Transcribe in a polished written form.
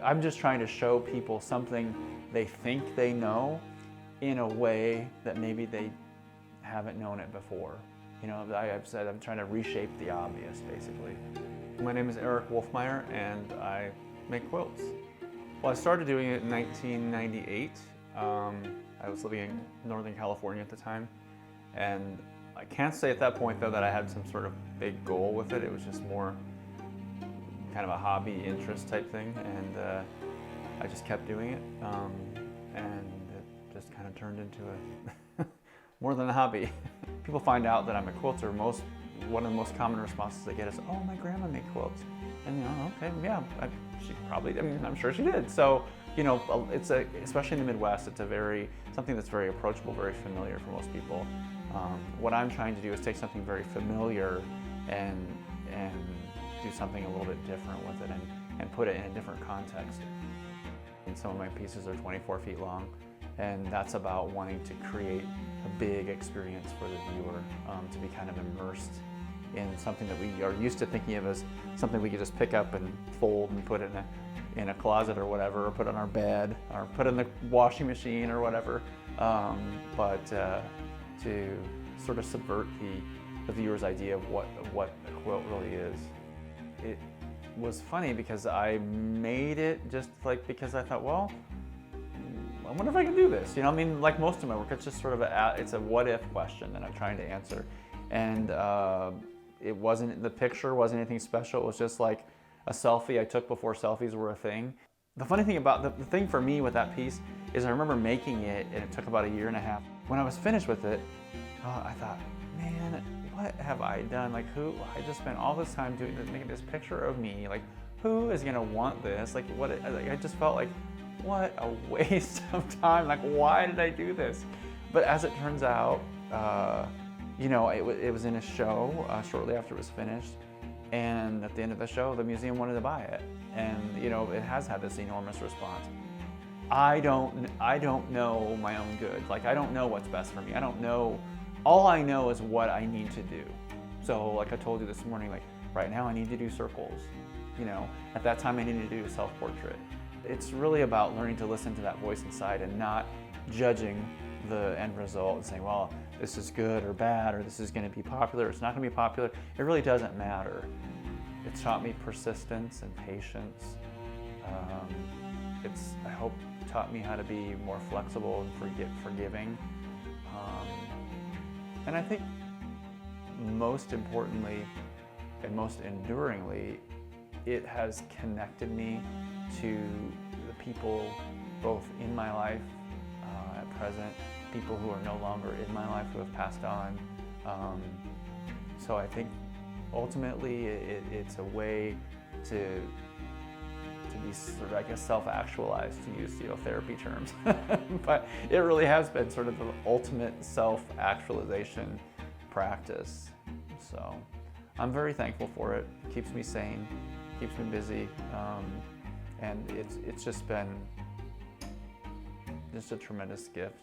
I'm just trying to show people something they think they know in a way that maybe they haven't known it before. You know, I've said I'm trying to reshape the obvious, basically. My name is Erick Wolfmeyer, and I make quilts. Well, I started doing it in 1998. I was living in Northern California at the time, and I can't say at that point, though, that I had some sort of big goal with it. It was just more kind of a hobby interest type thing, and I just kept doing it, and it just kind of turned into a more than a hobby. People find out that I'm a quilter. One of the most common responses I get is, "Oh, my grandma made quilts," and you know, okay, yeah, she probably. I mean, I'm sure she did. So, you know, especially in the Midwest, it's something that's very approachable, very familiar for most people. What I'm trying to do is take something very familiar and do something a little bit different with it, and put it in a different context. And some of my pieces are 24 feet long, and that's about wanting to create a big experience for the viewer, to be kind of immersed in something that we are used to thinking of as something we could just pick up and fold and put in a closet or whatever, or put on our bed, or put in the washing machine or whatever. But to sort of subvert the viewer's idea of what a quilt really is. It was funny because I made it just like because I thought, well, I wonder if I can do this. You know, I mean, like most of my work, it's just sort of it's a what if question that I'm trying to answer. And the picture wasn't anything special. It was just like a selfie I took before selfies were a thing. The funny thing about the thing for me with that piece is I remember making it, and it took about 1.5 years. When I was finished with it, I thought, man, what have I done? Like, I just spent all this time making this picture of me. Like, who is gonna want this? Like, I just felt like, what a waste of time. Like, why did I do this? But as it turns out, you know, it was in a show shortly after it was finished. And at the end of the show, the museum wanted to buy it. And, you know, it has had this enormous response. I don't know my own good. Like, I don't know what's best for me. I don't know. All I know is what I need to do. So, like I told you this morning, like, right now I need to do circles. You know, at that time I needed to do a self-portrait. It's really about learning to listen to that voice inside and not judging the end result and saying, well, this is good or bad, or this is going to be popular, or it's not going to be popular. It really doesn't matter. It's taught me persistence and patience. I hope, taught me how to be more flexible and forgiving. And I think most importantly and most enduringly, it has connected me to the people both in my life at present, people who are no longer in my life who have passed on. So I think ultimately it's a way to be sort of, I guess, self-actualized, to use, you know, therapy terms. But it really has been sort of the ultimate self-actualization practice. So I'm very thankful for it. It keeps me sane, keeps me busy, and it's just been just a tremendous gift.